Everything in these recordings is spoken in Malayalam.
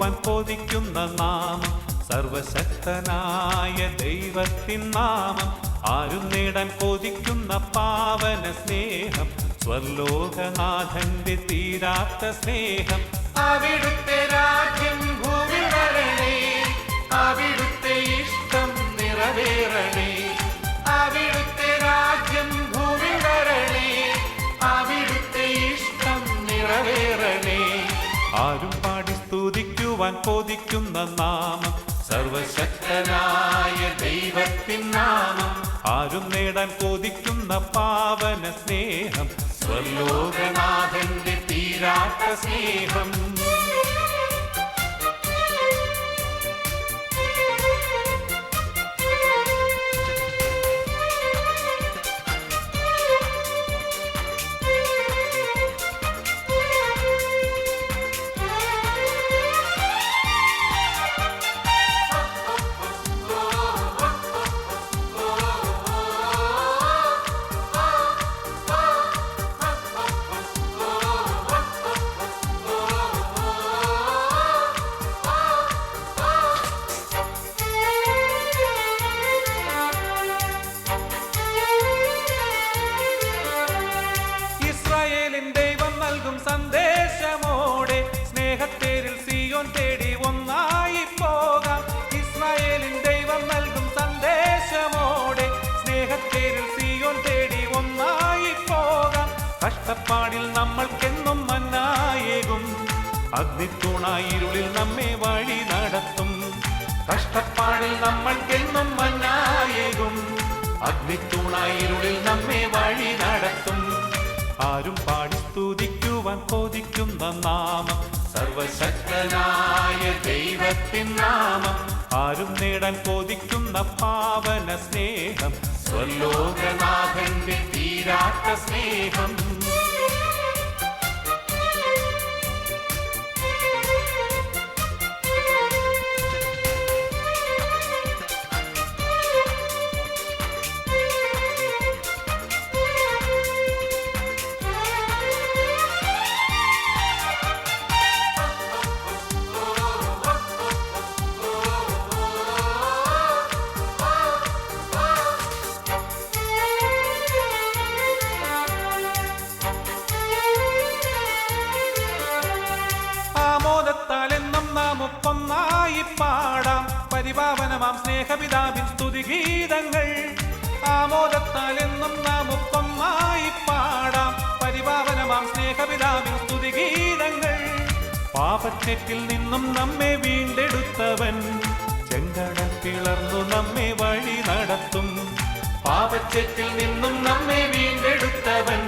സ്തുതിക്കുവാൻ കൊതിക്കുന്ന നാമം, സർവശക്തനായ ദൈവത്തിൻ നാമം. ആരും നേടാൻ കൊതിക്കുന്ന പാവന സ്നേഹം, സ്വർലോകനാഥന്റെ തീരാത്ത സ്നേഹം. അവിടുത്തെ രാജ്യം ഭൂമിയിൽ വരണേ, അവിടുത്തെ ഇഷ്ടം നിറവേറണേ. അവിടുത്തെ രാജ്യം ഭൂമിയിൽ വരണേ, അവിടുത്തെ ഇഷ്ടം നിറവേറണേ. ആരും പാടി സ്തുതിക്കുവാൻ കൊതിക്കുന്ന നാമം, സർവശക്തനായ ദൈവത്തിൻ നാമം. ആരും നേടാൻ കൊതിക്കുന്ന പാവന സ്നേഹം, സ്വർലോകനാഥന്റെ തീരാത്ത സ്നേഹം. ദൈവം നൽകും സന്ദേശമോടെ സ്നേഹത്തേരിൽ സിയോൻ തേടി ഒന്നായി പോകാം. ഇസ്രായേലിൻ ദൈവം നൽകും സന്ദേശമോടെ സ്നേഹത്തേരിൽ സിയോൻ തേടി ഒന്നായി പോകാം. കഷ്ടപ്പാടിൽ നമ്മൾക്കെന്നും മന്നായേകും, അഗ്നിത്തൂണായി ഇരുളിൽ നമ്മെ വഴി നടത്തും. കഷ്ടപ്പാടിൽ നമ്മൾക്കെന്നും മന്നായേകും, അഗ്നിത്തൂണായി ഇരുളിൽ നമ്മെ വഴി നടത്തും. ആരും പാടി സ്തുതിക്കുവാൻ കൊതിക്കുന്ന നാമം, സർവശക്തനായ ദൈവത്തിൻ നാമം. ആരും നേടാൻ കൊതിക്കുന്ന പാവന സ്നേഹം, സ്വർലോകനാഥന്റെ തീരാത്ത സ്നേഹം. ആമോദത്താലെന്നും നാം ഒന്നായി പാടാം പരിപാവനമാം സ്നേഹപിതാവിൻ സ്തുതിഗീതങ്ങൾ. ആമോദത്താലെന്നും നാം ഒന്നായി പാടാം പരിപാവനമാം സ്നേഹപിതാവിൻ സ്തുതിഗീതങ്ങൾ. പാപത്തെറ്റിൽ നിന്നും നമ്മെ വീണ്ടെടുത്തവൻ ചെങ്കടൽ പിളർന്നു നമ്മെ വഴി നടത്തും. പാപത്തെറ്റിൽ നിന്നും നമ്മെ വീണ്ടെടുത്തവൻ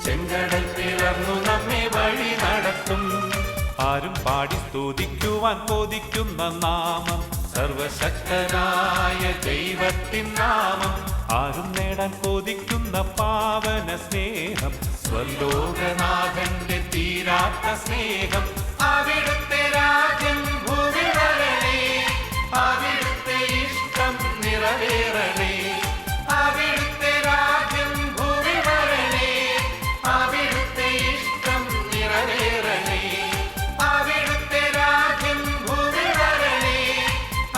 ചെങ്കടൽ പിളർന്നു നമ്മെ വഴി നടത്തും. ആരും പാടി സ്തുതിക്കുവാൻ കൊതിക്കുന്ന നാമം, സർവശക്തനായ ദൈവത്തിൻ നാമം. ആരും നേടാൻ കൊതിക്കുന്ന പാവന സ്നേഹം, സ്വർലോകനാഥന്റെ തീരാത്ത സ്നേഹം. അവിടുത്തെ രാജ്യം ഭൂമിയിൽ വരണേ, അവിടുത്തെ ഇഷ്ടം നിറവേറണേ. അവിടുത്തെ രാജ്യം ഭൂമിയിൽ വരണേ, അവിടുത്തെ ഇഷ്ടം നിറവേറണേ. അവിടുത്തെ രാജ്യം ഭൂമിയിൽ വരണേ,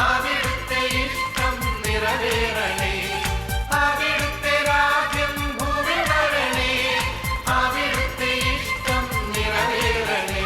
അവിടുത്തെ ഇഷ്ടം നിറവേറണേ. അവിടുത്തെ രാജ്യം ഭൂമിയിൽ വരണേ, അവിടുത്തെ ഇഷ്ടം നിറവേറണേ.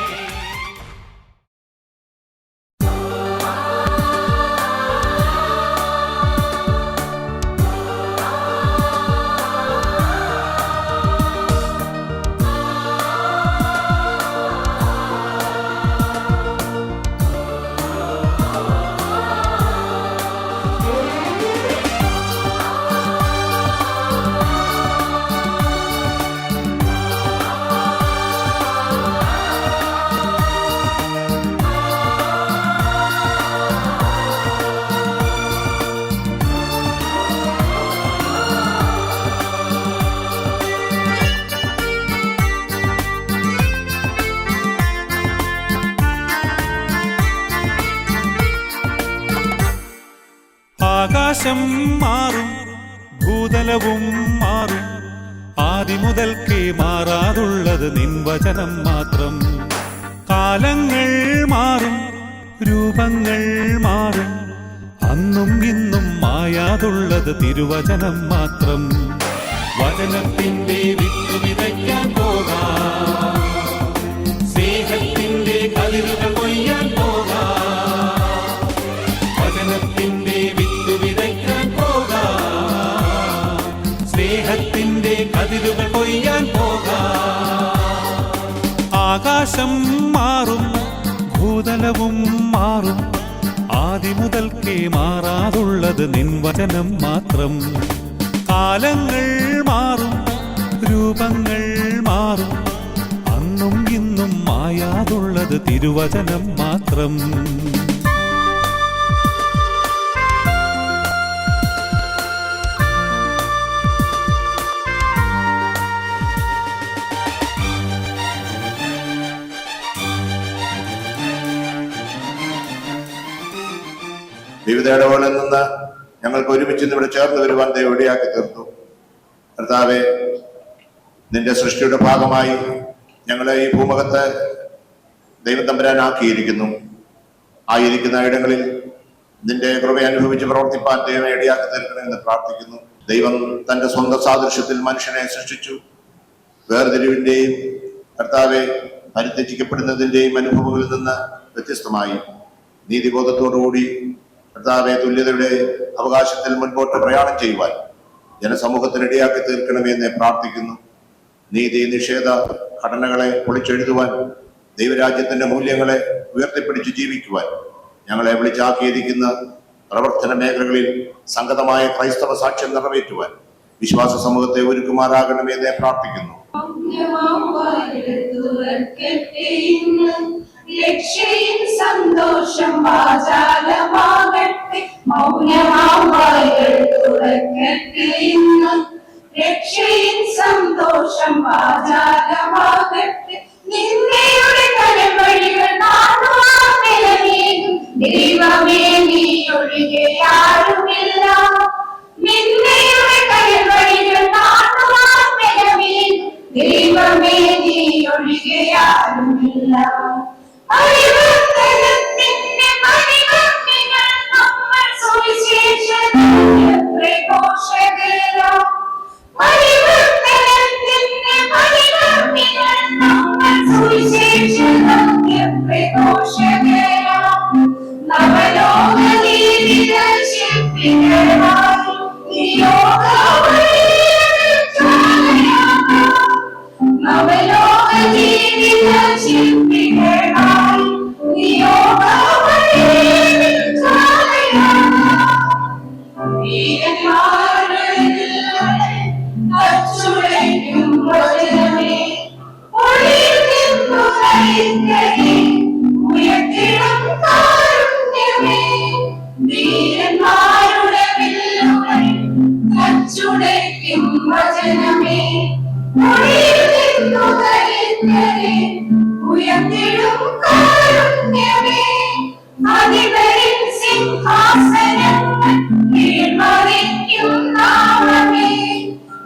ആകാശം മാറും, ഭൂതലവും മാറും, ആദിമുതൽക്കേ മാറാതുള്ളത് നിൻ വചനം മാത്രം. കാലങ്ങൾ മാറും, രൂപങ്ങൾ മാറും, അന്നും ഇന്നും മായാതുള്ളത് തിരുവചനം മാത്രം. വചനത്തിന്റെ വിത്ത് വിതയ്ക്കാൻ പോകാം, സ്നേഹത്തിന്റെ കതിരുകൾ കൊയ്യാൻ പോകാം. വചനത്തിന്റെ വിത്ത് വിതയ്ക്കാൻ പോകാം, സ്നേഹത്തിന്റെ കതിരുകൾ കൊയ്യാൻ പോകാം. ആകാശം മാറും, ഭൂതലവും മാറും, ആദി മുതൽക്കേ മാറാതുള്ളത് നിൻ വചനം മാത്രം. കാലങ്ങൾ മാറും, രൂപങ്ങൾ മാറും, അന്നും ഇന്നും മായാതുള്ളത് തിരുവചനം മാത്രം. വിവിധ ഇടവുകളിൽ നിന്ന് ഞങ്ങൾക്ക് ഒരുമിച്ച് ഇവിടെ ചേർന്ന് വരുവാൻ ദൈവം ഇടയാക്കി തീർത്തു. കർത്താവേ, നിന്റെ സൃഷ്ടിയുടെ ഭാഗമായി ഞങ്ങളെ ഈ ഭൂമുഖത്ത് ദൈവം തമ്പുരാനാക്കിയിരിക്കുന്നു. ആയിരിക്കുന്ന ഇടങ്ങളിൽ നിന്റെ കൃപ അനുഭവിച്ച് പ്രവർത്തിപ്പാൻ ദൈവം ഇടയാക്കി തീർക്കണമെന്ന് പ്രാർത്ഥിക്കുന്നു. ദൈവം തന്റെ സ്വന്തം സാദൃശ്യത്തിൽ മനുഷ്യനെ സൃഷ്ടിച്ചു. വേർതിരിവിന്റെയും കർത്താവെ പരിത്യജിക്കപ്പെടുന്നതിന്റെയും അനുഭവങ്ങളിൽ നിന്ന് വ്യത്യസ്തമായി നീതിബോധത്തോടുകൂടി കർത്താവെ തുല്യതയുടെ അവകാശത്തിൽ മുൻപോട്ട് പ്രയാണം ചെയ്യുവാൻ ജനസമൂഹത്തിന് ഇടയാക്കി തീർക്കണമെന്ന് പ്രാർത്ഥിക്കുന്നു. നീതി നിഷേധ ഘടനകളെ പൊളിച്ചെഴുതുവാൻ, ദൈവരാജ്യത്തിന്റെ മൂല്യങ്ങളെ ഉയർത്തിപ്പിടിച്ച് ജീവിക്കുവാൻ ഞങ്ങളെ വിളിച്ചാക്കിയിരിക്കുന്ന പ്രവർത്തന മേഖലകളിൽ സംഗതമായ ക്രൈസ്തവ സാക്ഷ്യം നിറവേറ്റുവാൻ വിശ്വാസ സമൂഹത്തെ ഒരുക്കുമാറാകണമെന്ന് പ്രാർത്ഥിക്കുന്നു. രക്ഷയും സന്തോഷം വാചാലമാകട്ടെ, മൗനമാവായകൾ തുറക്കട്ടെ ഇന്ന്. രക്ഷയും സന്തോഷം വാചാലമാകട്ടെ, നിന്നയുടെ കരവഴികൾ നാടുവാൻ നിലനീകും. ദൈവമേ, നീ ഒഴികെ ആരുമില്ല. നിന്നയുടെ കരവഴികൾ നാടുവാൻ നിലനീകും. ദൈവമേ, നീ ഒഴികെ ആരുമില്ല. പരിവർത്തനത്തിന്റെ പരിവർത്തികൾ നമ്മൾ സുവിശേഷത്തിന്റെ പ്രഘോഷകരാം. പരിവർത്തനത്തിന്റെ പരിവർത്തികൾ നമ്മൾ സുവിശേഷത്തിന്റെ പ്രഘോഷകരാം. നവലോക ജീവിത ശില്പികളായി നവലോക ജീവിത ശില്പികളായി വീരന്മാരുടെ വില്ലുകൾ അച്ചുടയ്ക്കും വചനമേ, ഉയർത്തിടും കാരുണ്യമേ. അതിവരിൽ സിംഹാസനങ്ങൾ കീഴ്മറിക്കും നാമമേ,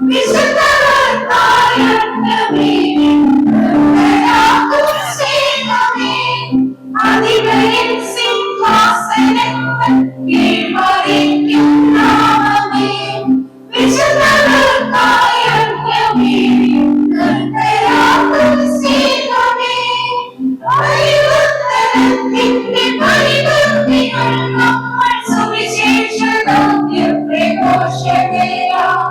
വിശുദ്ധർ കാരുണ്യമേ, സ്നേഹമേ. അതിവരിൽ സിംഹാസനങ്ങൾ കീഴ്മറിക്കും നാമമേ, വിശുദ്ധർ കാരുണ്യമേ, സ്നേഹമേ. പരിവർത്തനത്തിന്റെ പരിവർത്തികൾ നമ്മൾ സുവിശേഷത്തിന്റെ പ്രഘോഷകരാം.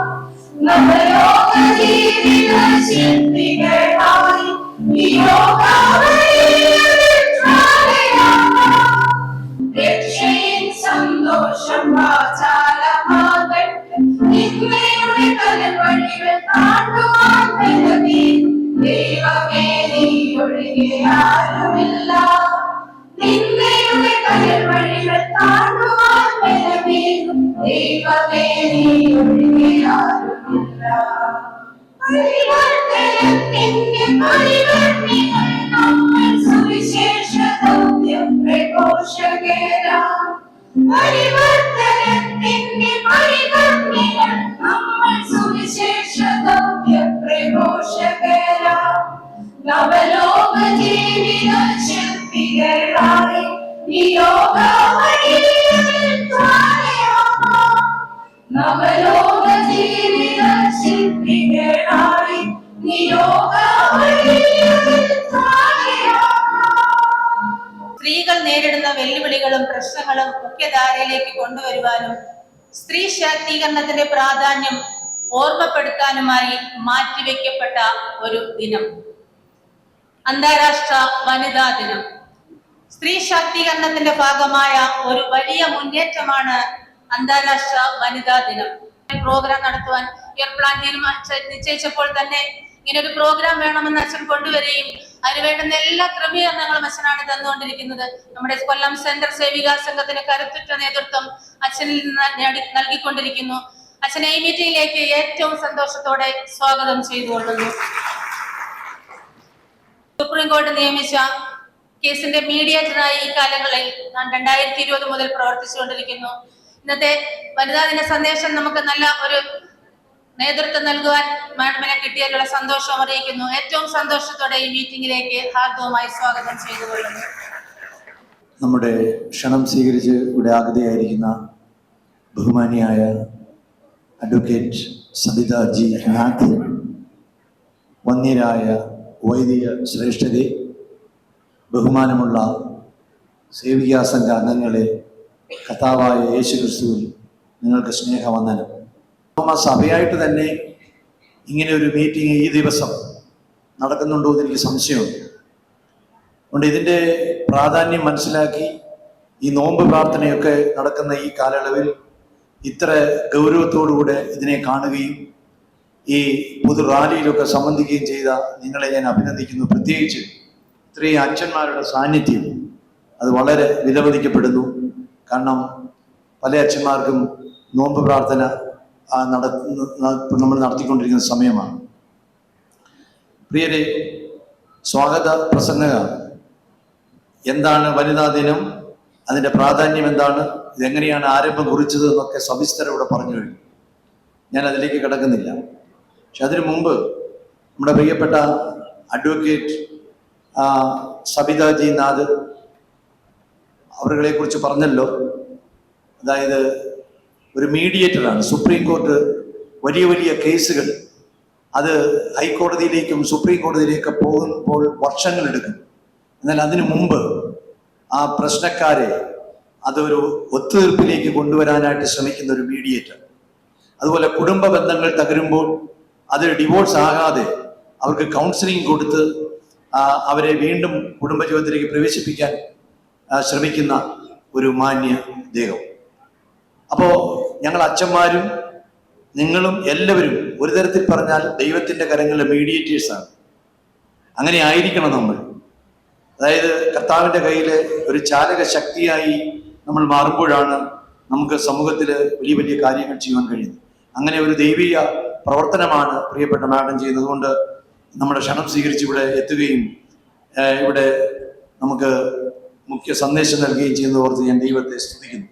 നവലോക ജീവിത ശില്പികളായി രക്ഷയും സന്തോഷം വാചാലമാകട്ടെ, നിന്നയുടെ കരവഴികൾ താണ്ടുവാൻ നിലവേ. ദൈവമേ, നീ ഒഴികെ ആരുമില്ല. നിന്നയുടെ കരവഴികൾ താണ്ടുവാൻ നിലവേ. ദൈവമേ, നീ ഒഴികെ ആരുമില്ല. പരിവർത്തനത്തിന്റെ പരിവർത്തികൾ നമ്മൾ സുവിശേഷ ദൗത്യം പ്രഘോഷകരാം. പരിവർത്തനത്തിന്റെ പരിവർത്തികൾ നമ്മൾ സുവിശേഷ ദൗത്യം പ്രഘോഷകരാം. നവലോക ജീവിത ശില്പികളായി നിയോഗ വഴിയിൽ താഴെയാകാം. നവലോക ജീവിത ശില്പികളായി നിയോഗ വഴിയിൽ താഴെയാകാം. സ്ത്രീകൾ നേരിടുന്ന വെല്ലുവിളികളും പ്രശ്നങ്ങളും മുഖ്യധാരയിലേക്ക് കൊണ്ടുവരുവാനും സ്ത്രീ ശാക്തീകരണത്തിന്റെ പ്രാധാന്യം ഓർമ്മപ്പെടുത്താനുമായി മാറ്റിവെക്കപ്പെട്ട ഒരു ദിനം, അന്താരാഷ്ട്ര വനിതാ ദിനം. സ്ത്രീ ശാക്തീകരണത്തിന്റെ ഭാഗമായ ഒരു വലിയ മുന്നേറ്റമാണ് അന്താരാഷ്ട്ര വനിതാ ദിനം. പ്രോഗ്രാം നടത്തുവാൻ ഇയർ പ്ലാൻ നിശ്ചയിച്ചപ്പോൾ തന്നെ ഇങ്ങനെ ഒരു പ്രോഗ്രാം വേണമെന്ന് അച്ഛൻ കൊണ്ടുവരികയും അതിനുവേണ്ടുന്ന എല്ലാ ക്രമീകരണങ്ങളും അച്ഛനാണ് തന്നുകൊണ്ടിരിക്കുന്നത്. നമ്മുടെ കൊല്ലം സെന്റർ സേവികാ സംഘത്തിന് കരുത്തുറ്റ നേതൃത്വം അച്ഛനിൽ നിന്ന് നൽകിക്കൊണ്ടിരിക്കുന്നു. അച്ഛനെ ഈ മീറ്റിംഗിലേക്ക് ഏറ്റവും സന്തോഷത്തോടെ സ്വാഗതം ചെയ്തുകൊള്ളുന്നു. സുപ്രീം കോടതി നിയമിച്ച കേസിന്റെ മീഡിയേറ്ററായി ഈ കാലങ്ങളിൽ ഞാൻ 2020 മുതൽ പ്രവർത്തിച്ചുകൊണ്ടിരിക്കുന്നു. ഇന്നത്തെ വനിതാ ദിന സന്ദേശം നമുക്ക് നല്ല ഒരു നേതൃത്വം നൽകുവാൻ മാഡമിനെ കിട്ടിയതിലുള്ള സന്തോഷം അറിയിക്കുന്നു. ഏറ്റവും സന്തോഷത്തോടെ ഈ മീറ്റിംഗിലേക്ക് ഹാർദവമായി സ്വാഗതം ചെയ്തുകൊള്ളുന്നു. നമ്മുടെ ക്ഷണം സ്വീകരിച്ച് ഇവിടെ ആഗതയായിരിക്കുന്ന ബഹുമാനിയായ അഡ്വക്കേറ്റ് സബിത ജി നാഥ്, വന്യരായ വൈദിക ശ്രേഷ്ഠരെ, ബഹുമാനമുള്ള സേവികാ സംഘ അംഗങ്ങളെ, കർത്താവായ യേശു ക്രിസ്തുവിൽ നിങ്ങൾക്ക് സ്നേഹവന്ദനം. സഭയായിട്ട് തന്നെ ഇങ്ങനെ ഒരു മീറ്റിംഗ് ഈ ദിവസം നടക്കുന്നുണ്ടോ എന്ന് എനിക്ക് സംശയമുണ്ട്. അതുകൊണ്ട് ഇതിൻ്റെ പ്രാധാന്യം മനസ്സിലാക്കി ഈ നോമ്പ് പ്രാർത്ഥനയൊക്കെ നടക്കുന്ന ഈ കാലയളവിൽ ഇത്ര ഗൗരവത്തോടുകൂടെ ഇതിനെ കാണുകയും ഈ പൊതു റാലിയിലൊക്കെ സംബന്ധിക്കുകയും ചെയ്ത നിങ്ങളെ ഞാൻ അഭിനന്ദിക്കുന്നു. പ്രത്യേകിച്ച് ഇത്രയും അച്ഛന്മാരുടെ സാന്നിധ്യം അത് വളരെ വിലമതിക്കപ്പെടുന്നു. കാരണം പല അച്ഛന്മാർക്കും നോമ്പ് പ്രാർത്ഥന നമ്മൾ നടത്തിക്കൊണ്ടിരിക്കുന്ന സമയമാണ്. പ്രിയരെ, സ്വാഗത പ്രസംഗക എന്താണ് വനിതാ ദിനം, അതിൻ്റെ പ്രാധാന്യം എന്താണ്, ഇതെങ്ങനെയാണ് ആരംഭം കുറിച്ചത് എന്നൊക്കെ സവിസ്തരം ഇവിടെ പറഞ്ഞു കഴിഞ്ഞു. ഞാൻ അതിലേക്ക് കിടക്കുന്നില്ല. പക്ഷെ അതിനു മുമ്പ് നമ്മുടെ പ്രിയപ്പെട്ട അഡ്വക്കേറ്റ് സബിത ജി നാഥ് അവരെ കുറിച്ച് പറഞ്ഞല്ലോ. അതായത് ഒരു മീഡിയേറ്ററാണ്. സുപ്രീം കോർട്ട് വലിയ വലിയ കേസുകൾ അത് ഹൈക്കോടതിയിലേക്കും സുപ്രീം കോടതിയിലേക്ക് പോകുമ്പോൾ വർഷങ്ങളെടുക്കും. എന്നാൽ അതിനു മുമ്പ് ആ പ്രശ്നക്കാരെ അതൊരു ഒത്തുതീർപ്പിലേക്ക് കൊണ്ടുവരാനായിട്ട് ശ്രമിക്കുന്ന ഒരു മീഡിയേറ്റർ. അതുപോലെ കുടുംബ ബന്ധങ്ങൾ തകരുമ്പോൾ അത് ഡിവോഴ്സ് ആകാതെ അവർക്ക് കൗൺസിലിംഗ് കൊടുത്ത് അവരെ വീണ്ടും കുടുംബജീവിതത്തിലേക്ക് പ്രവേശിപ്പിക്കാൻ ശ്രമിക്കുന്ന ഒരു മാന്യ ദേഹം. അപ്പോൾ ഞങ്ങൾ അച്ഛന്മാരും നിങ്ങളും എല്ലാവരും ഒരു തരത്തിൽ പറഞ്ഞാൽ ദൈവത്തിൻ്റെ കരങ്ങളിലെ മീഡിയേറ്റേഴ്സാണ്. അങ്ങനെ ആയിരിക്കണം നമ്മൾ. അതായത് കർത്താവിൻ്റെ കയ്യിൽ ഒരു ചാലക ശക്തിയായി നമ്മൾ മാറുമ്പോഴാണ് നമുക്ക് സമൂഹത്തിൽ വലിയ വലിയ കാര്യങ്ങൾ ചെയ്യാൻ കഴിയുന്നത്. അങ്ങനെ ഒരു ദൈവിക പ്രവർത്തനമാണ് പ്രിയപ്പെട്ട മാഡം ചെയ്യുന്നത്. കൊണ്ട് നമ്മുടെ ക്ഷണം സ്വീകരിച്ച് ഇവിടെ എത്തുകയും ഇവിടെ നമുക്ക് മുഖ്യ സന്ദേശം നൽകുകയും ചെയ്യുന്നത് ഓർത്ത് ഞാൻ ദൈവത്തെ സ്തുതിക്കുന്നു.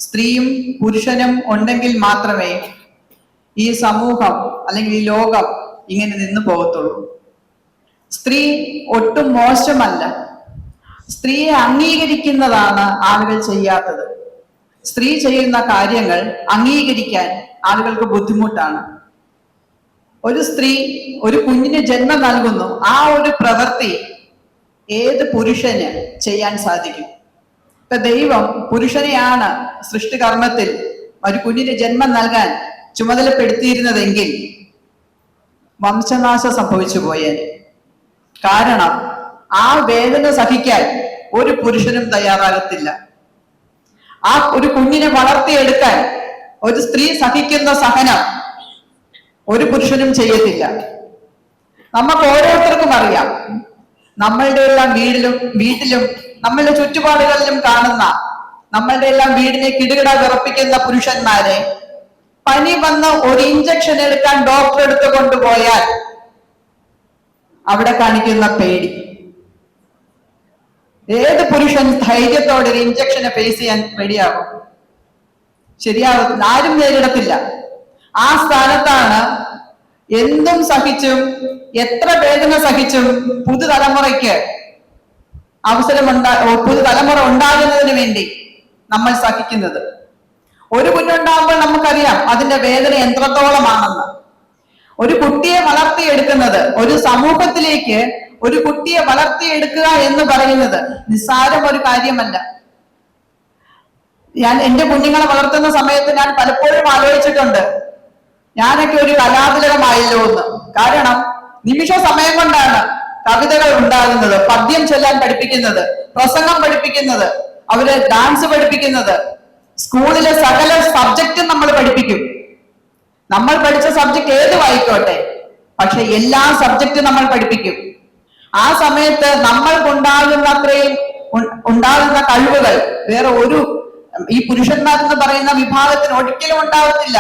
സ്ത്രീയും പുരുഷനും ഉണ്ടെങ്കിൽ മാത്രമേ ഈ സമൂഹം അല്ലെങ്കിൽ ഈ ലോകം ഇങ്ങനെ നിന്നു പോകത്തുള്ളൂ. സ്ത്രീ ഒട്ടും മോശമല്ല. സ്ത്രീയെ അംഗീകരിക്കുന്നതാണ് ആളുകൾ ചെയ്യാത്തത്. സ്ത്രീ ചെയ്യുന്ന കാര്യങ്ങൾ അംഗീകരിക്കാൻ ആളുകൾക്ക് ബുദ്ധിമുട്ടാണ്. ഒരു സ്ത്രീ ഒരു കുഞ്ഞിന് ജന്മം നൽകുന്നു, ആ ഒരു പ്രവൃത്തി ഏത് പുരുഷന് ചെയ്യാൻ സാധിക്കും? ഇപ്പൊ ദൈവം പുരുഷനെയാണ് സൃഷ്ടികർമ്മത്തിൽ ഒരു കുഞ്ഞിന് ജന്മം നൽകാൻ ചുമതലപ്പെടുത്തിയിരുന്നതെങ്കിൽ വംശനാശം സംഭവിച്ചു പോയേനെ. കാരണം ആ വേദന സഹിക്കാൻ ഒരു പുരുഷനും തയ്യാറാകത്തില്ല. ആ ഒരു കുഞ്ഞിനെ വളർത്തിയെടുക്കാൻ ഒരു സ്ത്രീ സഹിക്കുന്ന സഹനം ഒരു പുരുഷനും ചെയ്യത്തില്ല. നമുക്ക് ഓരോരുത്തർക്കും അറിയാം, നമ്മളുടെ എല്ലാം വീട്ടിലും നമ്മളുടെ ചുറ്റുപാടുകളിലും കാണുന്ന നമ്മളുടെ എല്ലാം വീടിനെ കിടുകിട വിറപ്പിക്കുന്ന പുരുഷന്മാരെ പനി വന്ന ഒരു ഇഞ്ചക്ഷൻ എടുക്കാൻ ഡോക്ടർ എടുത്ത് കൊണ്ടുപോയാൽ അവിടെ കാണിക്കുന്ന പേടി. ഏത് പുരുഷൻ ധൈര്യത്തോടെ ഒരു ഇഞ്ചക്ഷനെ ഫേസ് ചെയ്യാൻ റെഡിയാകും? ശരിയാകും, ആരും നേരിടത്തില്ല. ആ സ്ഥാനത്താണ് എന്തും സഹിച്ചും എത്ര വേദന സഹിച്ചും പുതുതലമുറയ്ക്ക് പുതുതലമുറ ഉണ്ടാകുന്നതിന് വേണ്ടി നമ്മൾ സഹിക്കുന്നത്. ഒരു കുഞ്ഞുണ്ടാകുമ്പോൾ നമുക്കറിയാം അതിന്റെ വേദന എത്രത്തോളമാണെന്ന്. ഒരു കുട്ടിയെ വളർത്തിയെടുക്കുന്നത്, ഒരു സമൂഹത്തിലേക്ക് ഒരു കുട്ടിയെ വളർത്തിയെടുക്കുക എന്ന് പറയുന്നത് നിസ്സാരം ഒരു കാര്യമല്ല. ഞാൻ എന്റെ കുഞ്ഞുങ്ങളെ വളർത്തുന്ന സമയത്ത് ഞാൻ പലപ്പോഴും ആലോചിച്ചിട്ടുണ്ട്, ഞാനൊക്കെ ഒരു കലാതിലകമായല്ലോ എന്ന്. കാരണം നിമിഷ സമയം കൊണ്ടാണ് കവിതകൾ ഉണ്ടാകുന്നത്, പദ്യം ചൊല്ലാൻ പഠിപ്പിക്കുന്നത്, പ്രസംഗം പഠിപ്പിക്കുന്നത്, അവരെ ഡാൻസ് പഠിപ്പിക്കുന്നത്, സ്കൂളിലെ സകല സബ്ജക്റ്റും നമ്മൾ പഠിപ്പിക്കും. നമ്മൾ പഠിച്ച സബ്ജക്ട് ഏതുമായിക്കോട്ടെ, പക്ഷെ എല്ലാ സബ്ജക്റ്റും നമ്മൾ പഠിപ്പിക്കും. ആ സമയത്ത് ഉണ്ടാകുന്ന കഴിവുകൾ വേറെ ഒരു ഈ പുരുഷന്മാരെന്ന് പറയുന്ന വിഭാഗത്തിന് ഒരിക്കലും ഉണ്ടാവത്തില്ല.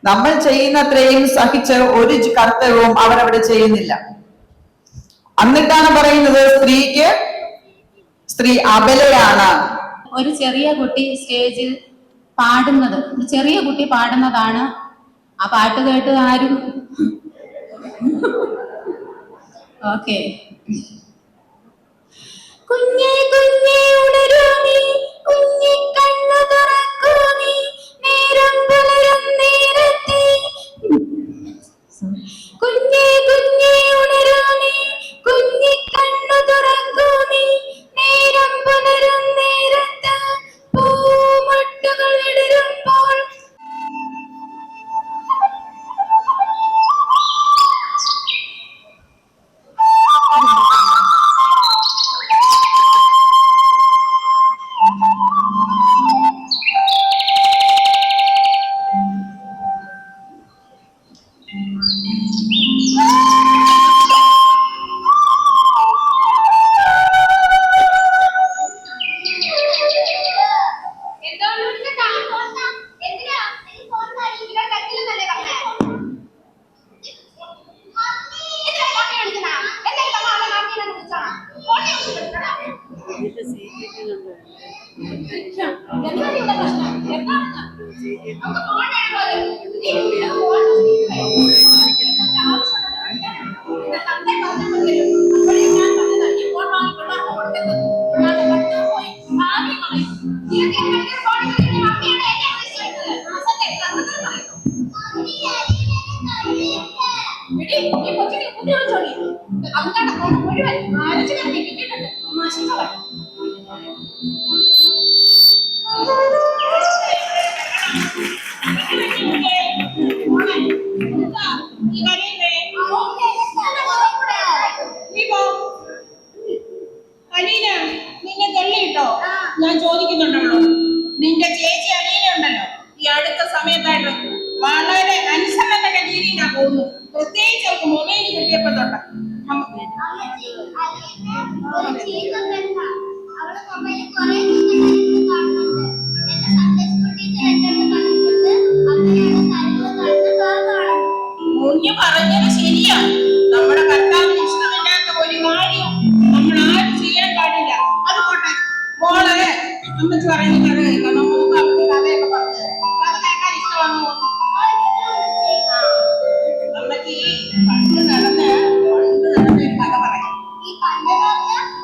നമ്മൾ ചെയ്യുന്നത്രയും സഹിച്ച് ഒരു കർത്തവ്യവും അവരവിടെ ചെയ്യുന്നില്ല. എന്നിട്ടാണ് പറയുന്നത് സ്ത്രീ അബലയാണ്. ഒരു ചെറിയ കുട്ടി സ്റ്റേജിൽ പാടുന്നത്, ചെറിയ കുട്ടി പാടുന്നതാണ്. ആ പാട്ട് കേട്ട് ആരും ഓക്കെ. കുഞ്ഞേ കുഞ്ഞേ ഉണരൂ നീ, കുഞ്ഞി കണ്ണു തുറക്കൂ നീ, നേരം പുലരും നേരത്തെ. കുഞ്ഞേ കുഞ്ഞേ ഉണരൂ നീ, കുഞ്ഞി കണ്ണു തുറക്കൂ നീ, നേരം പുലരും നേരത്ത് പൂമൊട്ടുകൾ വിടരുമ്പോൾ. ഞാൻ ചോദിക്കുന്നുണ്ടല്ലോ, നിന്റെ ചേച്ചി അലീന ഉണ്ടല്ലോ, ഈ അടുത്ത സമയത്തായിട്ട് വളരെ അനുസരണ കുഞ്ഞ് പറഞ്ഞത് ശരിയാ. നമ്മുടെ കർത്താവിന് ഇഷ്ടമില്ലാത്ത ഒരു കാര്യം നമ്മൾ ആരും ചെയ്യാൻ പാടില്ല. അത് പോട്ടെ മോളെ, അമ്മച്ചി പറയുന്ന കഥ കേൾക്കാം. നമുക്ക് അമ്മച്ചി കഥയൊക്കെ പറഞ്ഞു കഥ കേൾക്കാൻ ഇഷ്ടമാണോ? അമ്മച്ചി പണ്ട് നടന്ന ഒരു കഥ പറയാം.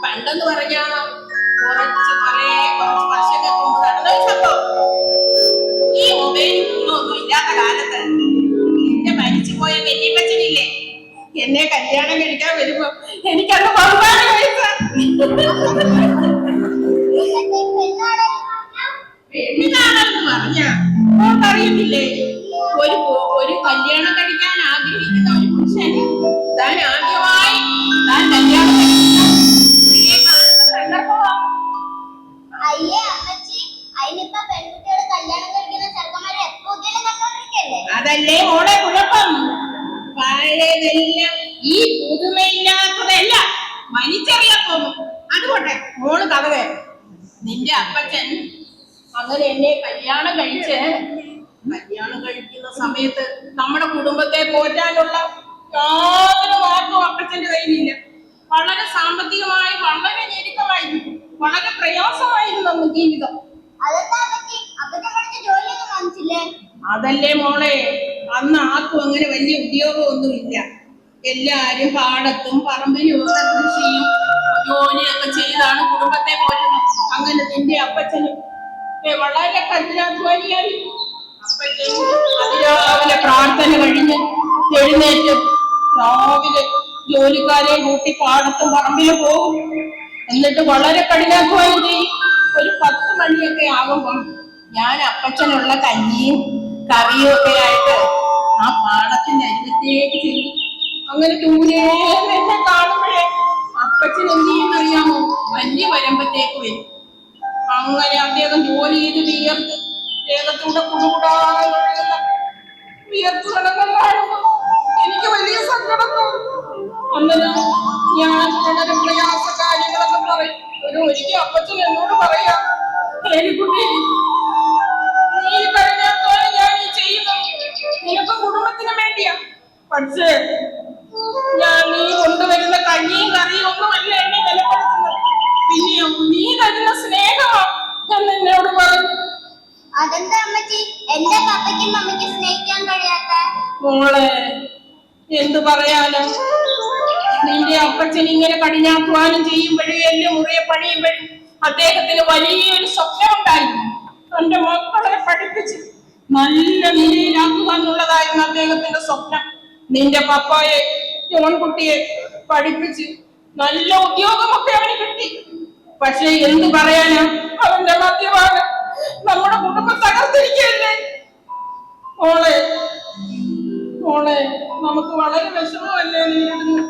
പണ്ടെന്ന് പറഞ്ഞാ കുറച്ച് വർഷങ്ങൾക്ക് മുമ്പ് നടന്ന ഒരു സംഭവം. ഈ മൊബൈൽ ഫോണൊന്നും ഇല്ലാത്ത കാലത്ത് എന്റെ മരിച്ചുപോയ വല്യപ്പച്ചനില്ലേ, എന്നെ കല്യാണം കഴിക്കാൻ വരുമ്പോ എനിക്കത് ബഹുമാന പൈസ പെണ്ണാണെന്ന് പറഞ്ഞ അറിയത്തില്ലേ? ഒരു കല്യാണം കഴിക്കാൻ ആഗ്രഹിക്കുന്ന ഒരു പുരുഷൻ താൻ ആദ്യമായി താൻ കല്യാണം കഴിക്കുന്ന സ്ത്രീയെ കാണുന്ന സന്ദർഭമാണ്. അയ്യേ അമ്മച്ചി, അതിനിപ്പോ പെൺകുട്ടികൾ കല്യാണം കഴിക്കുന്ന ചെറുക്കന്മാരെ എപ്പോഴും കണ്ടോണ്ടിരിക്കല്ലേ? അതല്ലേ മോളെ കുഴപ്പം. പഴയതെല്ലാം ഈ പുതുമയില്ലാത്തതല്ല വലിച്ചെറിയാൻ തോന്നും. അതുകൊട്ടെ മോള് കഥകെ, നിന്റെ അപ്പച്ചൻ അങ്ങനെ എന്നെ കല്യാണം കഴിക്കുന്ന സമയത്ത് നമ്മുടെ കുടുംബത്തെ പോറ്റാനുള്ള യാതൊരു വാക്കും അപ്പച്ചന്റെ കയ്യിലില്ല. വളരെ സാമ്പത്തികമായി വളരെ ഞെരുക്കമായിരുന്നു, വളരെ പ്രയാസമായിരുന്നു അന്ന് ജീവിതം. അതല്ലേ മോളെ, അന്ന് ആർക്കും അങ്ങനെ വലിയ ഉദ്യോഗമൊന്നുമില്ല. എല്ലാരും പാടത്തും പറമ്പിലും ഒക്കെ കൃഷിയും ജോലിയൊക്കെ ചെയ്താണ് കുടുംബത്തെ പോറ്റുന്നത്. അങ്ങനെ നിന്റെ അപ്പച്ചനും വളരെ കഠിനാധ്വാനിയായിരുന്നു. അപ്പച്ചൻ അതിരാവിലെ പ്രാർത്ഥന കഴിഞ്ഞ് എഴുന്നേറ്റ് രാവിലെ ജോലിക്കാരെ കൂട്ടി പാടത്തും പറമ്പിലും പോകും. എന്നിട്ട് വളരെ കഠിനാധ്വാനം ചെയ്യും. ഒരു 10 മണിയൊക്കെ ആകുമ്പോൾ ഞാൻ അപ്പച്ചനുള്ള കഞ്ഞിയും കറിയും ഒക്കെ ആയിട്ട് ആ പാടത്തിന്റെ അരികത്തേക്ക് ചെയ്യും. അങ്ങനെ ദൂരെ എന്നെ കാണുമ്പോഴേ അപ്പച്ചൻ എന്ത് ചെയ്യുന്നറിയാമോ? വലിയ വരമ്പത്തേക്ക് വരും. അങ്ങനെ അദ്ദേഹം ജോലി ചെയ്ത് വിയർത്ത് ദേഹത്തൂടെ കുടുകൂടാകുന്ന വിയർത്ത് കടങ്ങൾ കാണുമ്പോൾ എനിക്ക് വലിയ സങ്കടം തോന്നും. അന്നേരം ഞാൻ വളരെ പ്രയാസ കാര്യങ്ങളൊക്കെ പറയും. ഒരിക്കൽ അപ്പച്ചൻ എന്നോട് പറയാ, ഏലിക്കുട്ടി, നീ കഴിഞ്ഞത്തോളം ഞാൻ ഈ ചെയ്യുന്നത് നിനക്ക് കുടുംബത്തിന് വേണ്ടിയാ. പക്ഷേ നീ കൊണ്ടുവരുന്ന കഞ്ഞിയും കറിയും ഒന്നുമല്ല എന്നെ നിലപ്പെടുത്തുന്നത്, പിന്നെയോ നീ തരുന്ന സ്നേഹമാ എന്ന് എന്നോട് പറഞ്ഞു. അതെന്താ അമ്മച്ചി എന്റെ പപ്പയ്ക്കും മമ്മിക്കും സ്നേഹിക്കാൻ കഴിയാത്ത? മോളെ, എന്തു പറയാനോ, നിന്റെ അപ്പച്ചൻ ഇങ്ങനെ കഠിനാധ്വാനം ചെയ്യുമ്പോഴും എല്ലാം മുറിയെ പണിയുമ്പോഴും അദ്ദേഹത്തിന് വലിയൊരു സ്വപ്നം ഉണ്ടായിരുന്നു. തന്റെ മക്കളെ പഠിപ്പിച്ച് നല്ല നിലയിലാക്കുക എന്നുള്ളതായിരുന്നു അദ്ദേഹത്തിന്റെ സ്വപ്നം. നിന്റെ പപ്പായെ, ജോൺകുട്ടിയെ പഠിപ്പിച്ച് നല്ല ഉദ്യോഗമൊക്കെ അവന് കിട്ടി. പക്ഷെ എന്തു പറയാനാ, അവന്റെ മദ്യപാനം നമ്മുടെ കുടുംബം തകർത്തിരിക്കുകയല്ലേ. മോളെ നമുക്ക് വളരെ വിഷമമല്ലേ നേരിടുന്നു.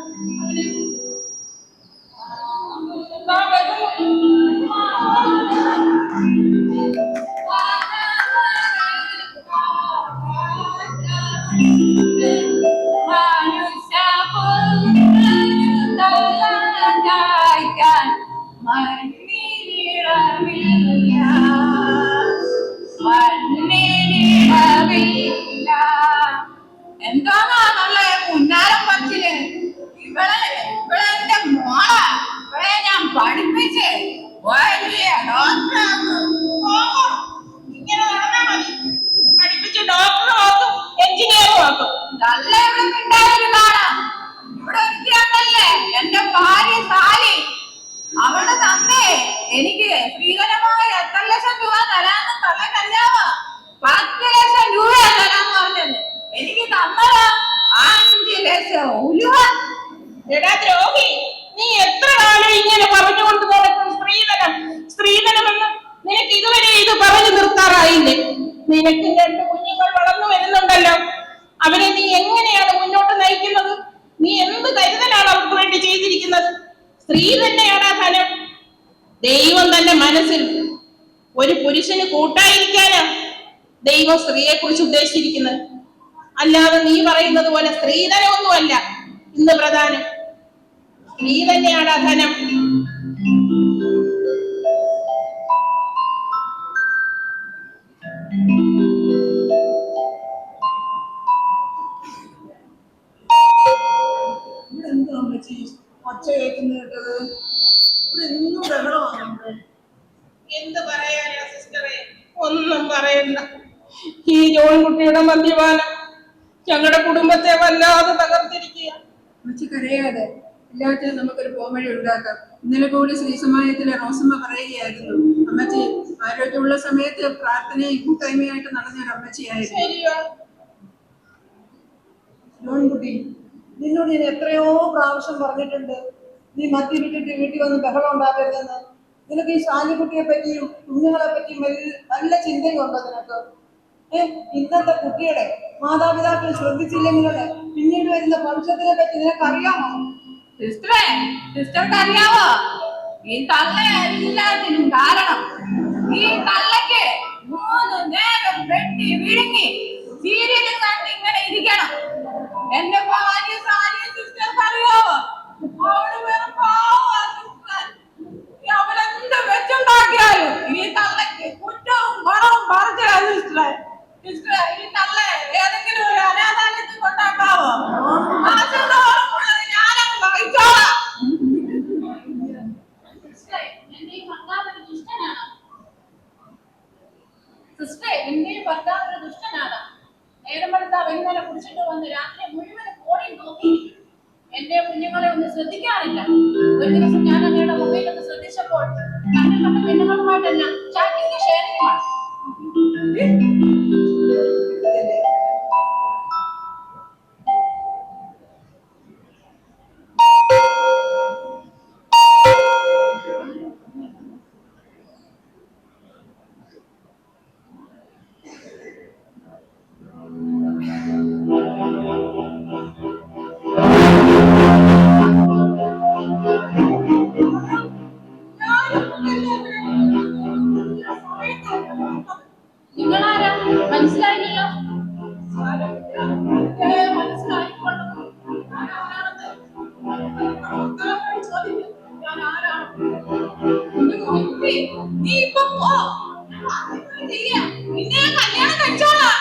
എന്താണല്ലേ മുന്നാരം പറ്റില്? ഇവളെ എന്റെ മോളാ. ഇവളെ ഞാൻ പഠിപ്പിച്ച് വലിയ ഡോക്ടറാക്കും. ഇങ്ങനെ നടന്നാ മതി. പഠിപ്പിച്ച് ഡോക്ടറും ആക്കും, എഞ്ചിനീയറും ആക്കും. നല്ല ഇവിടെ ഉണ്ടായിരുന്നു കാണാം. ഇവിടെ ഒരിക്കലല്ലേ എന്റെ ഭാര്യ സാലി, അവള് തന്നേ എനിക്ക് സ്ത്രീധനമായ 8 ലക്ഷം രൂപ തരാന്ന് തള്ളക്കല്ലാവോ? 10 ലക്ഷം രൂപ തരാന്ന് പറഞ്ഞത് എനിക്ക് തന്നതാ 5 ലക്ഷം ഉലുവ. എടാ ദ്രോഹി, നീ എത്ര കാലം ഇങ്ങനെ പറഞ്ഞുകൊണ്ട് നടക്കും സ്ത്രീധനമെന്ന്? നിനക്ക് ഇതുവരെ ഇത് പറഞ്ഞു നിർത്താറായില്ലേ? നിനക്ക് 2 കുഞ്ഞുങ്ങൾ വളർന്നു വരുന്നുണ്ടല്ലോ. അവരെ നീ എങ്ങനെയാണ് മുന്നോട്ട് നയിക്കുന്നത്? നീ എന്ത് കരുതലാണ് അവർക്ക് വേണ്ടി ചെയ്തിരിക്കുന്നത്? സ്ത്രീ തന്നെയാണ് ആ ധനം. ദൈവം തന്റെ മനസ്സിൽ ഒരു പുരുഷന് കൂട്ടായിരിക്കാനാ ദൈവം സ്ത്രീയെ കുറിച്ച് ഉദ്ദേശിച്ചിരിക്കുന്നത്. അല്ലാതെ നീ പറയുന്നത് പോലെ സ്ത്രീധനമൊന്നുമല്ല ഇന്ന് പ്രധാനം. സ്ത്രീ തന്നെയാണ് ധനം. എന്ത് പറയാനാ സിസ്റ്ററെ, ഒന്നും പറയണ്ട. ഈ ജോൺകുട്ടിയുടെ മദ്യപാനം ഞങ്ങളുടെ കുടുംബത്തെ വല്ലാതെ തകർത്തിരിക്കുക. കരയാതെ എല്ലാത്തിനും നമുക്കൊരു പോംവഴി ഉണ്ടാക്കാം. ഇന്നലെ കൂടി ശ്രീസമായത്തിലെ റോസമ്മ പറയുകയായിരുന്നു, അമ്മച്ചി ആരോഗ്യമുള്ള സമയത്ത് പ്രാർത്ഥനയും കൂട്ടായ്മയായിട്ട് നടന്നൊരു അമ്മച്ചിയായിരുന്നു. ജോൺകുട്ടി, നിന്നോട് ഞാൻ എത്രയോ പ്രാവശ്യം പറഞ്ഞിട്ടുണ്ട്, നീ മദ്യപിച്ചിട്ട് വീട്ടിൽ വന്ന് ബഹളം ഉണ്ടാക്കരുതെന്ന്. നിനക്ക് ഈ ശാലിക്കുട്ടിയെ പറ്റിയും കുഞ്ഞുങ്ങളെ പറ്റിയും നല്ല ചിന്തയുണ്ടോ നിനക്ക്? ഇന്നത്തെ കുട്ടികളെ മാതാപിതാക്കൾ ശ്രദ്ധിച്ചില്ലെങ്കിലേ പിന്നീട് വരുന്ന ഭവിഷ്യത്തിനെ പറ്റി നിനക്ക് അറിയാമോ? സിസ്റ്റർക്ക് അറിയാവോ? ഈ തള്ള എല്ലാത്തിനും കാരണം. ഈ തള്ളക്ക് 3 നേരം വെട്ടി വിഴുങ്ങി സീരിയലും കണ്ട് ഇങ്ങനെ ഇരിക്കണം. എന്റെ ഭാര്യ സാരി സിസ്റ്റർക്ക് അറിയാവോ? അവള് വേറെ അവളെന്ത് വെച്ചുണ്ടാക്കിയാലും ഈ തള്ളക്ക് കുറ്റവും ഗുണവും പറഞ്ഞാ സിസ്റ്ററെ. സിസ്റ്ററെ, ഈ തള്ള ഏതെങ്കിലും ഒരു അനാഥാലയത്തിൽ കൊണ്ടാക്കാവോ? ഞാനങ്ങ് വഹിച്ചോളാം. സിസ്റ്ററെ, എന്റെ ഈ ഭർത്താവ് ദുഷ്ടനാണ്. നേരം വെളുത്താ വൈകുന്നേരം കുടിച്ചിട്ട് വന്ന് രാത്രി മുഴുവൻ ഫോണിൽ നോക്കി എന്റെ കുഞ്ഞുങ്ങളെ ഒന്നും ശ്രദ്ധിക്കാറില്ല. ഒരു ദിവസം ഞാൻ അങ്ങയുടെ മൊബൈൽ ഒന്ന് ശ്രദ്ധിച്ചപ്പോൾ കണ്ട പെണ്ണുങ്ങളുമായിട്ടെല്ലാം ചാറ്റിംഗ് ഷെയറിംഗുമാണ്. നിങ്ങളാരാ? മനസ്സിലായില്ലല്ലോ. നീ ഇപ്പൊ പോ, നിന്നെ കല്യാണം കഴിച്ചോളാം.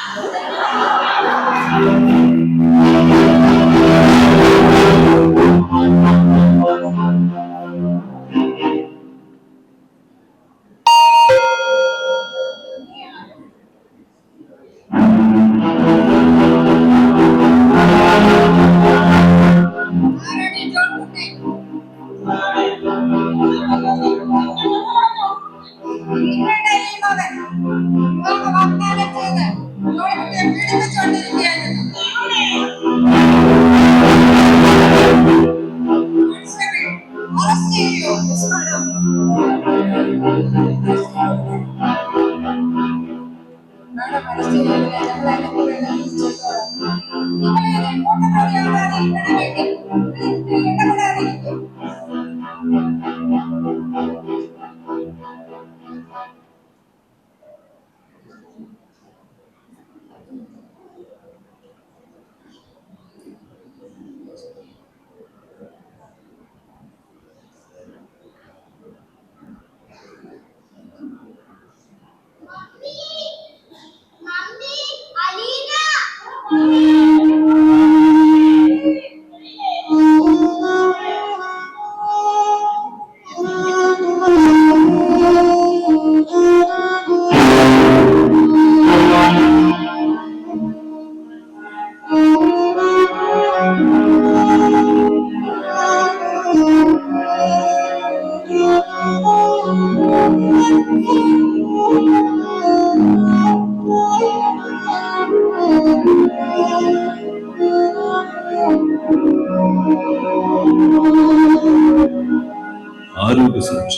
ആരോഗ്യ സുരക്ഷ,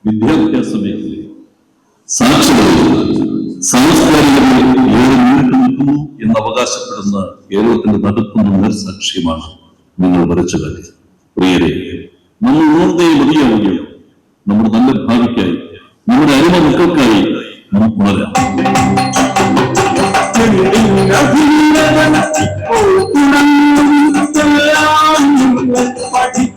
വിദ്യാഭ്യാസ മേഖല, സാക്ഷരത, സാംസ്കാരികതയെ ഏറെ മുന്നിട്ട് നിൽക്കുന്നു എന്ന് അവകാശപ്പെടുന്ന കേരളത്തിന്റെ നടക്കുന്ന സാക്ഷ്യമാണ് നിങ്ങൾ വരച്ചു കാട്ടി. പ്രിയരെ, നമ്മൾ ഉണർന്നേ മതിയാവുകയോ നമ്മുടെ നല്ല ഭാവിക്കായി, നമ്മുടെ അരുമ മക്കൾക്കായി നമുക്ക് വളരാം. പഠിക്കും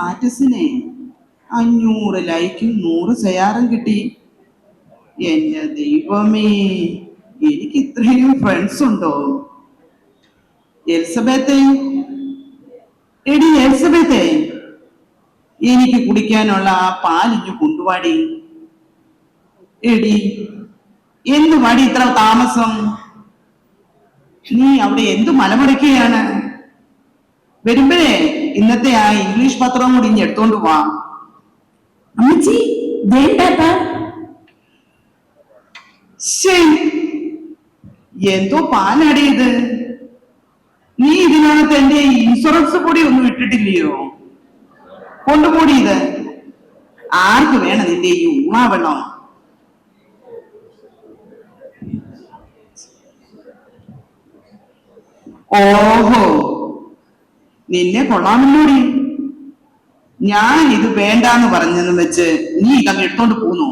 സ്റ്റാറ്റസിനെ 500 ലൈക്കും 100 ഷെയറും കിട്ടി. എന്റെ ദൈവമേ, എനിക്ക് ഇത്രയും ഫ്രണ്ട്സ് ഉണ്ടോ? എലിസബത്തെ, എടി എലിസബത്തെ, എനിക്ക് കുടിക്കാനുള്ള ആ പാലിഞ്ഞു കൊണ്ടുപാടി. എടി, എന്തു പാടി ഇത്ര താമസം? നീ അവിടെ എന്തു മലമുടക്കുകയാണ്? വരുമ്പോഴേ ഇന്നത്തെ ആ ഇംഗ്ലീഷ് പത്രവും കൂടി ഇനി എടുത്തോണ്ട് പോവാ. അമ്മച്ചി, എന്തോ പാലാടി ഇത്? നീ ഇതിനകത്ത് എന്റെ ഇൻഷുറൻസ് കൂടി ഒന്നും ഇട്ടിട്ടില്ലയോ? കൊണ്ടുകൂടി ഇത്. ആർക്ക് വേണം നിന്റെ ഈ ഉമാവെള്ളം? ഓഹോ, നിന്നെ കൊള്ളാമല്ലോടി. ഞാൻ ഇത് വേണ്ടാന്ന് പറഞ്ഞെന്ന് വെച്ച് നീ ഇതങ്ങ് എടുത്തോണ്ട് പോന്നോ?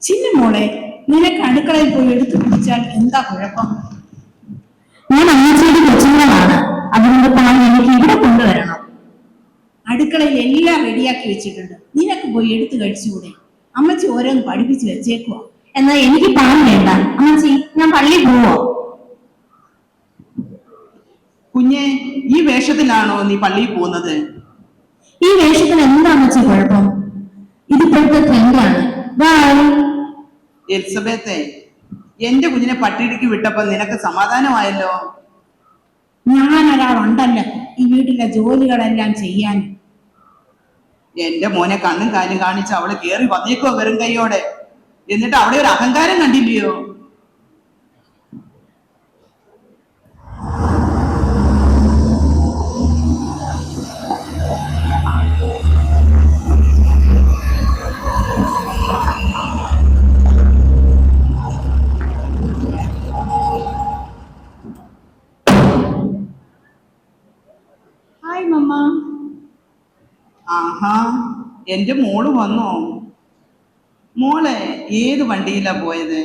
ചിന്നമോളെ, നിനക്ക് അടുക്കളയിൽ പോയി എടുത്തു കുടിച്ചാൽ എന്താ കുഴപ്പം? ഞാൻ അമ്മച്ചിയുടെ കൊച്ചുങ്ങളാണ്, അതുകൊണ്ട് പാൽ എനിക്ക് ഇവിടെ കൊണ്ടുവരണം. അടുക്കളയിൽ എല്ലാം റെഡിയാക്കി വെച്ചിട്ടുണ്ട്, നിനക്ക് പോയി എടുത്തു കഴിച്ചുകൂടെ? അമ്മച്ചി ഓരോന്ന് പഠിപ്പിച്ച് വെച്ചേക്കുവാ. എന്നാ എനിക്ക് പാൽ വേണ്ട അമ്മച്ചി, ഞാൻ പള്ളിയിൽ പോവോ? കുഞ്ഞെ, ഈ വേഷത്തിലാണോ നീ പള്ളിയിൽ പോകുന്നത്? ഈ വേഷത്തിന് എന്താ അമ്മച്ചി കുഴപ്പം? ഇതിപ്പോഴത്തെ ട്രെൻഡാണ്. എലിസബത്തെ, എന്റെ കുഞ്ഞിനെ പട്ടിണിക്ക് വിട്ടപ്പോ നിനക്ക് സമാധാനമായല്ലോ. ഞാൻ ഒരാളുണ്ടല്ലോ ഈ വീട്ടിലെ ജോലികളെല്ലാം ചെയ്യാൻ. എന്റെ മോനെ കണ്ണും കാലും കാണിച്ച് അവള് കേറി വന്നേക്കോ വെറും കൈയോടെ. എന്നിട്ട് അവിടെ ഒരു അഹങ്കാരം കണ്ടില്ലയോ? ഹായ് മമ്മ. ആഹാ, എന്റെ മോള് വന്നോ? മോളെ ഏത് വണ്ടിയിലാ പോയത്?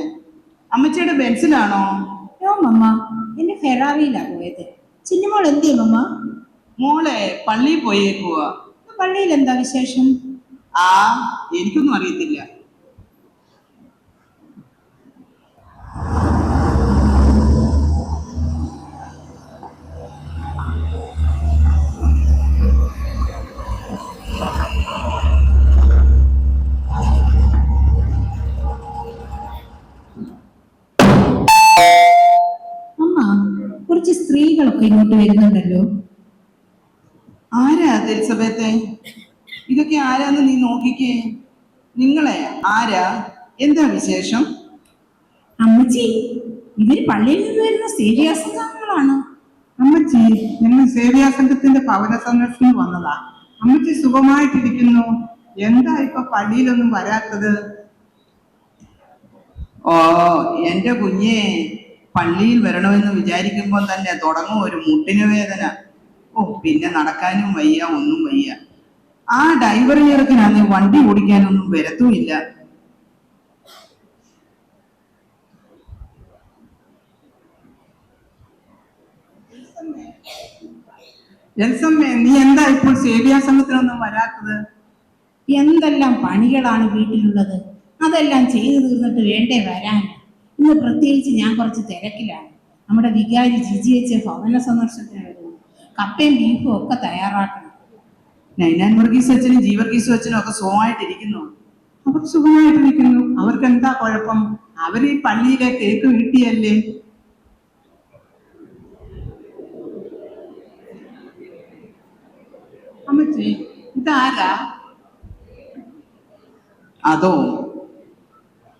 അമ്മച്ചിയുടെ ബെൻസിലാണോ? യോ മമ്മ, എന്റെ ഫെറാറിയിലാ പോയത്. ചിന്നമോൾ എന്തിയെ മമ്മ? മോളെ പള്ളിയിൽ പോയേക്കുവാ. പള്ളിയിൽ എന്താ വിശേഷം? ആ, എനിക്കൊന്നും അറിയത്തില്ല. കുറച്ച് സ്ത്രീകളൊക്കെ ഇങ്ങോട്ട് വരുന്നുണ്ടല്ലോ. ആരാ എലിസബത്തെ? ഇതൊക്കെ ആരാന്ന് നീ നോക്കിക്കേ. നിങ്ങളെ ആരാ? എന്താ വിശേഷം? അമ്മച്ചി, ഇവര് പള്ളിയിൽ നിന്ന് വരുന്ന സേവ്യാ സംഘങ്ങളാണ്. അമ്മച്ചി, ഞങ്ങൾ സേവ്യാ സംഘത്തിന്റെ ഭവന സന്ദർശനം വന്നതാ. അമ്മച്ചി സുഖമായിട്ടിരിക്കുന്നു. എന്താ ഇപ്പൊ പള്ളിയിലൊന്നും വരാത്തത്? ഓ, എന്റെ കുഞ്ഞെ, പള്ളിയിൽ വരണമെന്ന് വിചാരിക്കുമ്പോൾ തന്നെ തുടങ്ങും ഒരു മുട്ടിന് വേദന. ഓ, പിന്നെ നടക്കാനും വയ്യ, ഒന്നും വയ്യ. ആ ഡ്രൈവർ ചേർക്കനാന്ന് വണ്ടി ഓടിക്കാനൊന്നും വരത്തുമില്ല. എൽസമ്മേ, നീ എന്താ ഇപ്പോൾ സേവ്യാ സംഘത്തിനൊന്നും വരാത്തത്? എന്തെല്ലാം പണികളാണ് വീട്ടിലുള്ളത്, അതെല്ലാം ചെയ്തു തീർന്നിട്ട് വേണ്ടേ വരാൻ. ഇന്ന് പ്രത്യേകിച്ച് ഞാൻ കുറച്ച് തിരക്കിലാണ്. നമ്മുടെ വികാരി ജിജി വെച്ച് ഭവന സന്ദർശനത്തിന് വരുന്നു. കപ്പയും ബീഫും ഒക്കെ തയ്യാറാക്കണം. നൈനാൻ വർഗീസ് അച്ഛനും ജീവർഗീസ് അച്ഛനും ഒക്കെ സുഖമായിട്ടിരിക്കുന്നു. അവർ സുഖമായിട്ടിരിക്കുന്നു. അവർക്ക് എന്താ കുഴപ്പം? അവർ ഈ പള്ളിയിലെ കേക്ക് വീട്ടിയല്ലേ. അമ്മച്ചി, ഇതാരാ? അതോ,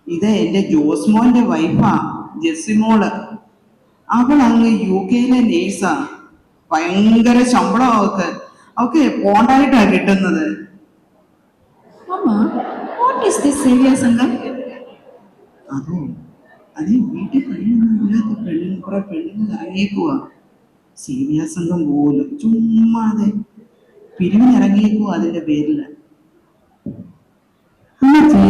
ഇത് എന്റെ ജോസ്മോന്റെ വൈഫാ, ജെസ്സിമോള്. അവൾ അങ്ങ് UK നേഴ്സാ. ഭയങ്കര ശമ്പളം അവക്ക് പോണ്ടായിട്ടാ കിട്ടുന്നത്. അതോ, അത് വീട്ടിൽ കഴിയൊന്നും ഇല്ലാത്ത കുറെ പെണ്ണുങ്ങൾ ഇറങ്ങിയേക്കുവാ. സേവ്യാ സംഘം പോലും ചുമ്മാതെ പിരിവിനിറങ്ങിയേക്കുവാ അതിന്റെ പേരില്. അമ്മച്ചി,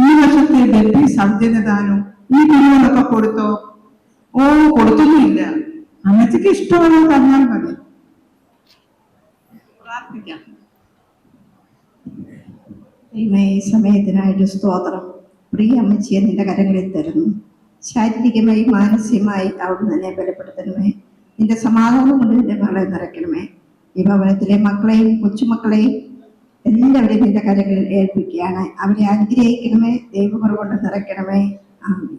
ഈ വർഷത്തെ ഡൽഹി സൗജന്യദാനം ഈ പിരിവുകളൊക്കെ കൊടുത്തോ? ഓ, കൊടുത്തൊന്നുമില്ല. അമ്മച്ചിക്ക് ഇഷ്ടമുള്ളത് തന്നാൽ മതി. പ്രാർത്ഥിക്കാം. ദൈവമേ, ഈ സമയത്തിനായിട്ട് സ്തോത്രം. പ്രിയ അമ്മച്ചിയെ നിന്റെ കരങ്ങളിൽ തരുന്നു. ശാരീരികമായി മാനസികമായി അവിടുന്ന് എന്നെ ബലപ്പെടുത്തണമേ. നിന്റെ സമാധാനം കൊണ്ട് നിന്റെ മകളെ നിറയ്ക്കണമേ. ഈ ഭവനത്തിലെ മക്കളെയും കൊച്ചുമക്കളെയും എല്ലാവരെയും നിന്റെ കരങ്ങളിൽ ഏൽപ്പിക്കുകയാണ്. അവരെ അനുഗ്രഹിക്കണമേ, ദൈവകൃപ കൊണ്ട് നിറയ്ക്കണമേ. ആമേൻ.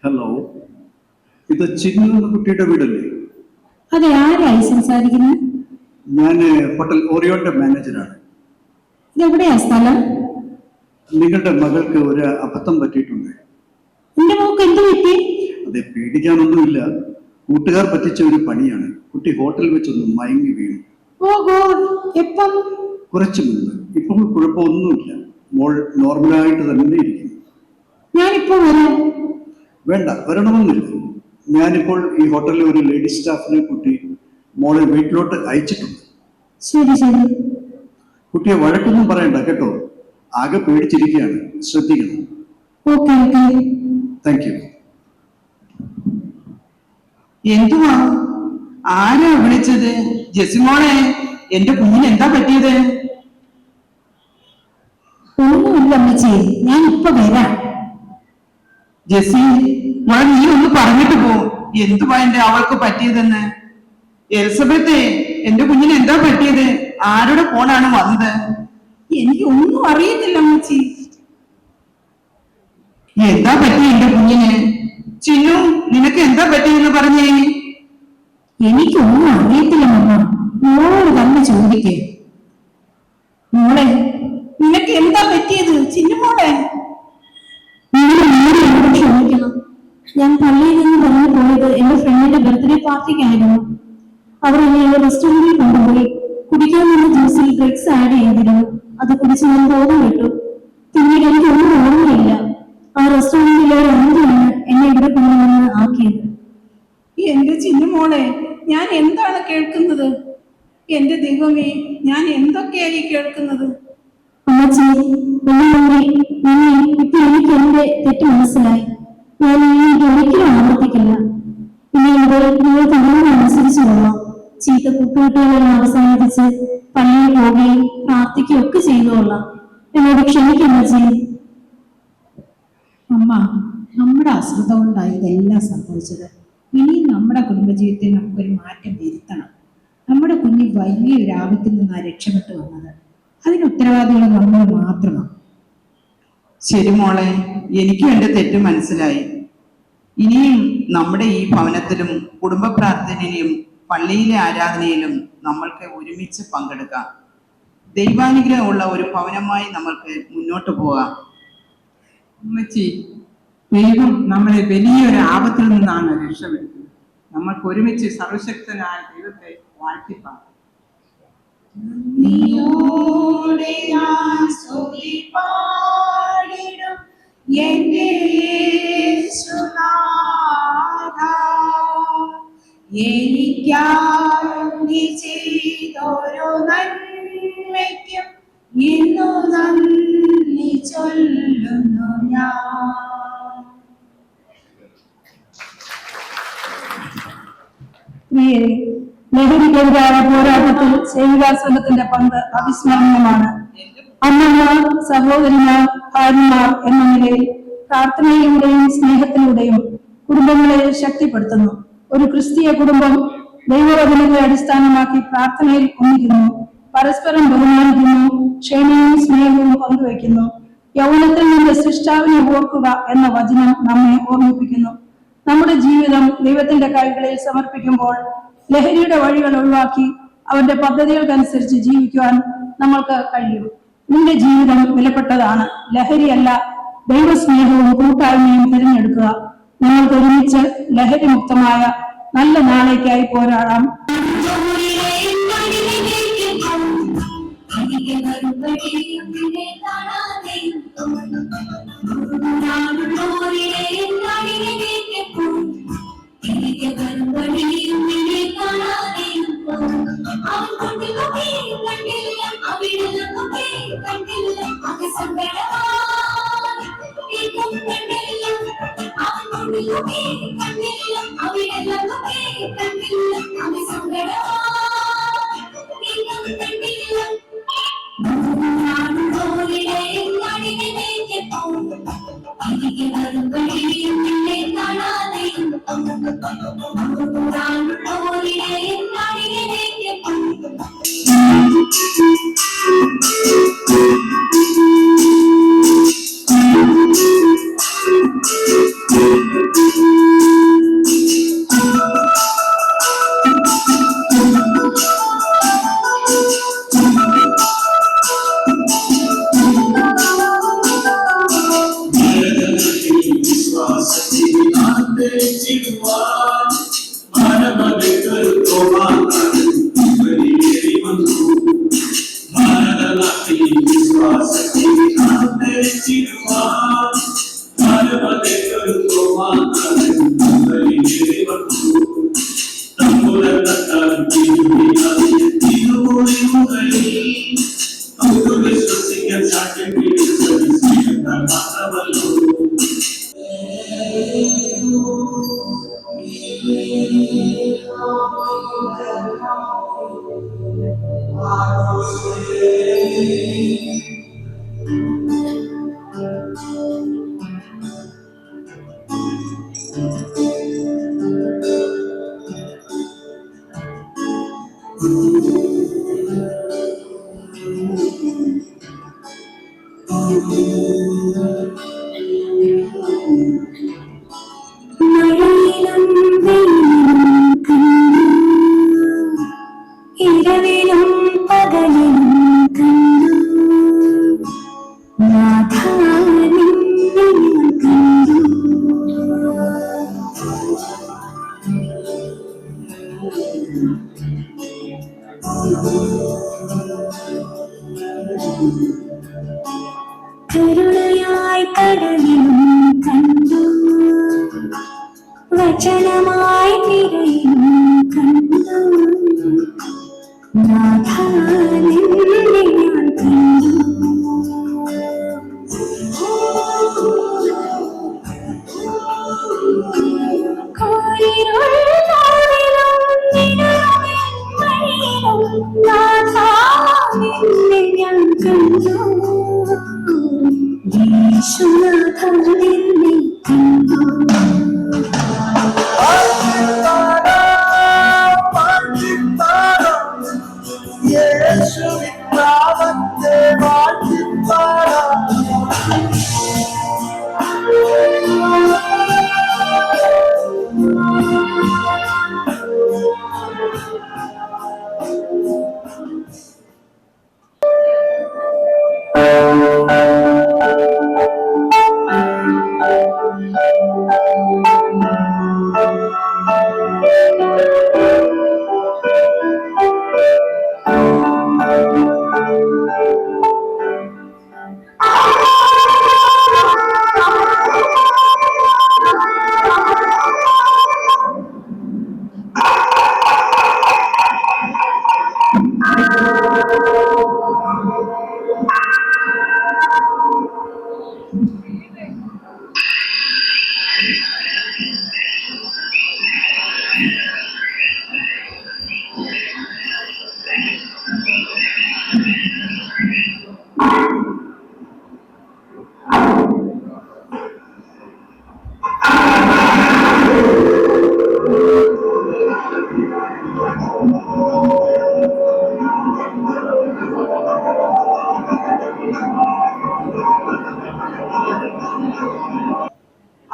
ഹലോ, ഇത് ചിന്നു എന്ന കുട്ടിയുടെ വീടല്ലേ? അതെ, ആരായി സംസാരിക്കുന്നത്? ഞാൻ ഹോട്ടൽ ഓറിയോന്റെ മാനേജറാണ്. ഇതെവിടെയാ സ്ഥലം? നിങ്ങളുടെ മകൾക്ക് ഒരു അബദ്ധം പറ്റിയിട്ടുണ്ട്. എന്റെ മോക്ക് എന്ത് പറ്റി? അതെ, പേടിക്കാനൊന്നുമില്ല. കൂട്ടുകാർ പറ്റിച്ച ഒരു പണിയാണ്. കുട്ടി ഹോട്ടലിൽ വെച്ചൊന്ന് മയങ്ങി വീണു. ഓ ഗോഡ്, എപ്പം? കുറച്ചു മുൻപ്. ഇപ്പോൾ കുഴപ്പമൊന്നുമില്ല. മോൾ നോർമലായിട്ട് തന്നെ ഇരിക്കുന്നു. ഞാനിപ്പോ വരാം. വേണ്ട, വരണമെന്നില്ല. ഞാനിപ്പോൾ ഈ ഹോട്ടലിലെ ഒരു ലേഡി സ്റ്റാഫിനെ കുട്ടി മോളെ വീട്ടിലോട്ട് അയച്ചിട്ടുണ്ട്. ശരി ശരി. കുട്ടിയെ വഴക്കൊന്നും പറയണ്ട കേട്ടോ. ആകെ പേടിച്ചിരിക്കുകയാണ്. ശ്രദ്ധിക്കണം. Okay okay. Thank you. എന്തുവാ? ആരാ വിളിച്ചത്? ജെസിമോളെ, എന്റെ കുഞ്ഞിന് എന്താ പറ്റിയത്? ഒന്നുമില്ല അമ്മച്ചി, ഞാൻ ഇപ്പൊ വരാം. ജെസി മോളെ, നീ ഒന്ന് പറഞ്ഞിട്ട് പോ. എന്തുവാ എന്റെ അവൾക്ക് പറ്റിയതെന്ന്? എലിസബത്തെ, എന്റെ കുഞ്ഞിന് എന്താ പറ്റിയത്? ആരുടെ ഫോണാണ് വന്നത്? എനിക്ക് ഒന്നും അറിയത്തില്ല അമ്മച്ചി. എന്താ പറ്റി എന്റെ കുഞ്ഞിന്? ചിന്നു, നിനക്ക് എന്താ പറ്റിയെന്ന് പറഞ്ഞേ? എനിക്കൊന്നും അറിയത്തില്ല അമ്മ. മോളോട് തന്നെ ചോദിക്കേ. മോളെ, നിനക്ക് എന്താ പറ്റിയത്? ചിന്നുമോളെ, ക്ഷമിക്കണം. ഞാൻ പള്ളിയിൽ നിന്ന് പറഞ്ഞു പോയത് എന്റെ ഫ്രണ്ടിന്റെ ബർത്ത്ഡേ പാർട്ടിക്കായിരുന്നു. അവർ എന്നെ റെസ്റ്റോറന്റിൽ കൊണ്ടുപോയി. കുടിക്കാൻ വന്ന ജ്യൂസിൽ ഡ്രഗ്സ് ആഡ് ചെയ്തിരുന്നു. അത് കുടിച്ച് ഞാൻ ബോധം വിട്ടു. പിന്നീട് എനിക്ക് ഒന്നും ഓർമ്മയില്ല. ആ റെസ്റ്റോറന്റിലെ ഒരു ആന്റിയാണ് എന്നെ ഇവിടെ കൊണ്ടുവന്ന് ആക്കിയത്. എന്റെ ചിന്നുമോളെ, ഞാൻ എന്താണ് കേൾക്കുന്നത്? എന്റെ ദൈവമേ, ഞാൻ എന്തൊക്കെയായി കേൾക്കുന്നത്? അമ്മച്ചി, ഇപ്പൊ എനിക്ക് എന്റെ തെറ്റ് മനസ്സിലായി. ഞാൻ ഒരിക്കലും ആവർത്തിക്കില്ല. ഇനി നിങ്ങൾ കണ്ണുകൾ അനുസരിച്ച് കൊള്ളാം. ചീത്ത കൂട്ടുകെട്ടുകളെല്ലാം അവസാനിപ്പിച്ച് പള്ളിയിൽ പോവുകയും പ്രാർത്ഥിക്കുകയും ഒക്കെ ചെയ്തുകൊള്ളാം. എന്നോട് ക്ഷമിക്കും അമ്മച്ചി. അമ്മ, നമ്മുടെ അശ്രദ്ധ കൊണ്ടാണ് ഇതെല്ലാം സംഭവിച്ചത്. ഇനിയും നമ്മുടെ കുടുംബജീവിതത്തിൽ നമുക്കൊരു മാറ്റം വരുത്തണം. നമ്മുടെ കുഞ്ഞ് വലിയൊരു ആപത്തിൽ നിന്നാണ് രക്ഷപ്പെട്ടു വന്നത്. അതിന് ഉത്തരവാദികൾ നമ്മൾ മാത്രമാണ്. ശരി മോളെ, എനിക്കും എന്റെ തെറ്റ് മനസ്സിലായി. ഇനിയും നമ്മുടെ ഈ ഭവനത്തിലും കുടുംബ പ്രാർത്ഥനയിലും പള്ളിയിലെ ആരാധനയിലും നമ്മൾക്ക് ഒരുമിച്ച് പങ്കെടുക്കാം. ദൈവാനുഗ്രഹമുള്ള ഒരു ഭവനമായി നമ്മൾക്ക് മുന്നോട്ട് പോകാം. ഉമ്മച്ചി, ദൈവം നമ്മളെ വലിയൊരു ആപത്തിൽ നിന്നാണ് രക്ഷപ്പെടുത്തുന്നത്. നമ്മൾക്ക് ഒരുമിച്ച് സർവശക്തനായ ദൈവത്തെ വാഴ്ത്തിപ്പാം. എനിക്കായി ചെയ്തൊരു നന്മയ്ക്കും ഇന്നു നന്ദി ചൊല്ലുന്നു ഞാൻ. പ്രിയരെ, ലഹരിക്കെതിരായ പോരാട്ടത്തിൽ സേവികാശ്രമത്തിന്റെ പങ്ക് അവിസ്മരണീയമാണ്. അമ്മമാർ, സഹോദരിമാർ, ഭാര്യമാർ എന്ന നിലയിൽ പ്രാർത്ഥനയിലൂടെയും സ്നേഹത്തിലൂടെയും കുടുംബങ്ങളെ ശക്തിപ്പെടുത്തുന്നു. ഒരു ക്രിസ്തീയ കുടുംബം ദൈവവചനങ്ങളെ അടിസ്ഥാനമാക്കി പ്രാർത്ഥനയിൽ ഒന്നിക്കുന്നു, പരസ്പരം ബഹുമാനിക്കുന്നു, ക്ഷമയും സ്നേഹവും പങ്കുവയ്ക്കുന്നു. യൗവനത്തിൽ നിന്ന് സൃഷ്ടാവിനെ ഓർക്കുക എന്ന വചനം നമ്മെ ഓർമ്മിപ്പിക്കുന്നു. നമ്മുടെ ജീവിതം ദൈവത്തിന്റെ കൈകളിൽ സമർപ്പിക്കുമ്പോൾ ലഹരിയുടെ വഴികൾ ഒഴിവാക്കി അവരുടെ പദ്ധതികൾക്കനുസരിച്ച് ജീവിക്കുവാൻ നമ്മൾക്ക് കഴിയും. നിന്റെ ജീവിതം വിലപ്പെട്ടതാണ്. ലഹരിയല്ല, ദൈവസ്നേഹവും കൂട്ടായ്മയും തിരഞ്ഞെടുക്കുക. നമ്മൾക്ക് ഒരുമിച്ച് ലഹരി മുക്തമായ നല്ല നാളേക്കായി പോരാടാം. എനിക്ക് കരുണയായി കടലിലും കണ്ടു, വചനമായി തിരയിലും കണ്ടു, നാഥാ നിന്നെ ഞാൻ കണ്ടു. നാഥാ നിന്നെ ഞാൻ കണ്ടു, യേശുനാഥ നിന്നെ കണ്ടു.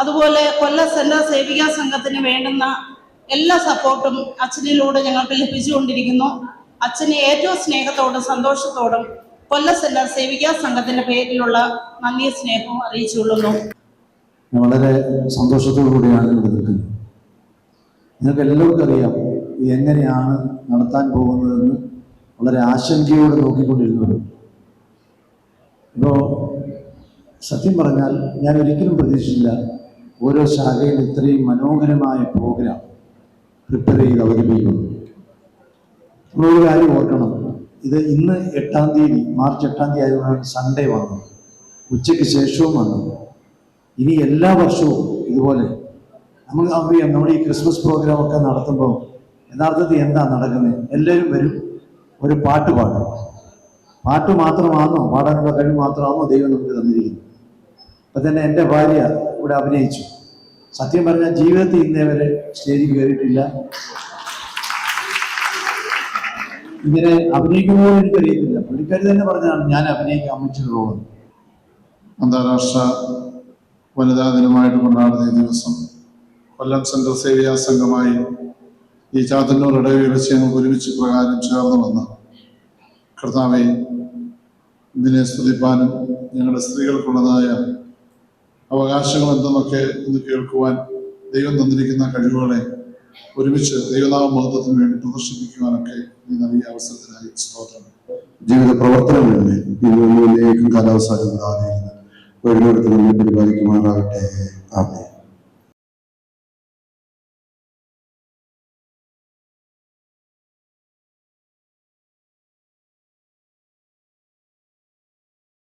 അതുപോലെ കൊല്ലം സെൻട്രൽ സേവികാ സംഘത്തിന് വേണ്ടുന്ന എല്ലാ സപ്പോർട്ടും അച്ഛനിലൂടെ ഞങ്ങൾക്ക് ലഭിച്ചുകൊണ്ടിരിക്കുന്നു. അച്ഛനെ ഏറ്റവും സ്നേഹത്തോടും സന്തോഷത്തോടും കൊല്ലം സെൻട്രൽ സേവികാ സംഘത്തിന്റെ പേരിലുള്ള നന്ദി സ്നേഹവും അറിയിച്ചുകൊള്ളുന്നു. വളരെ സന്തോഷത്തോടു കൂടിയാണ് ഇവിടെ നിൽക്കുന്നത്. നിങ്ങൾക്ക് എല്ലാവർക്കും അറിയാം ഇത് എങ്ങനെയാണ് നടത്താൻ പോകുന്നതെന്ന് വളരെ ആശങ്കയോടെ നോക്കിക്കൊണ്ടിരുന്നത്. ഇപ്പോൾ സത്യം പറഞ്ഞാൽ ഞാൻ ഒരിക്കലും പ്രതീക്ഷിച്ചില്ല ഓരോ ശാഖയിൽ ഇത്രയും മനോഹരമായ പ്രോഗ്രാം പ്രിപ്പയർ ചെയ്ത് അവതരിപ്പിക്കുന്നു. നമ്മളൊരു കാര്യം ഓർക്കണം, ഇത് ഇന്ന് 8-ാം തീയതി, മാർച്ച് 8-ാം തീയതി ആയതുകൊണ്ടാണ് സൺഡേ വന്നത്, ഉച്ചയ്ക്ക് ശേഷവും വന്നത്. ഇനി എല്ലാ വർഷവും ഇതുപോലെ നമുക്ക് അറിയാം, നമ്മുടെ ഈ ക്രിസ്മസ് പ്രോഗ്രാമൊക്കെ നടത്തുമ്പോൾ യഥാർത്ഥത്തിൽ എന്താ നടക്കുന്നത്? എല്ലാവരും വരും, ഒരു പാട്ട് പാടും. പാട്ട് മാത്രമാണോ, പാടാനുള്ള കഴിവ് മാത്രമാണോ ദൈവം നമുക്ക് തന്നിരിക്കുന്നത്? അപ്പം തന്നെ എൻ്റെ ഭാര്യ ഇവിടെ അഭിനയിച്ചു. സത്യം പറഞ്ഞാൽ ജീവിതത്തിൽ ഇന്നേ വരെ സ്റ്റേജിൽ കയറിയിട്ടില്ല. ഇങ്ങനെ അഭിനയിക്കുമ്പോൾ എനിക്കറിയത്തില്ല. പുള്ളിക്കാരി തന്നെ പറഞ്ഞതാണ് ഞാൻ അഭിനയിക്കാൻ അമ്മച്ചിട്ട് പോകുന്നത്. അന്താരാഷ്ട്ര വനിതാ ദിനമായിട്ട് കൊണ്ടാടുന്ന ഈ ദിവസം കൊല്ലം സെൻട്രൽ സേവിയാ സംഘമായി ഈ ചാത്തന്നൂർ ഇടവഴി വെച്ച് ഞങ്ങൾക്ക് ഒരുമിച്ച് പ്രകാരം ചേർന്ന് വന്ന് കർത്താവെ ഇതിനെ സ്തുതിപ്പാനും ഞങ്ങളുടെ സ്ത്രീകൾക്കുള്ളതായ അവകാശങ്ങൾ എന്തെന്നൊക്കെ ഒന്ന് കേൾക്കുവാൻ ദൈവം തന്നിരിക്കുന്ന കഴിവുകളെ ഒരുമിച്ച് ദൈവനാമ മഹത്വത്തിന് വേണ്ടി പ്രദർശിപ്പിക്കുവാനൊക്കെ ഈ നൽകിയ അവസരത്തിനായി സ്തോത്രം. ജീവിത പ്രവർത്തനങ്ങളിലെ ഇതിലേക്കും കാലാവസ്ഥ വഴിയെടുത്ത് നമ്മെ പരിപാലിക്കുമാറാകട്ടെ. ആമേൻ.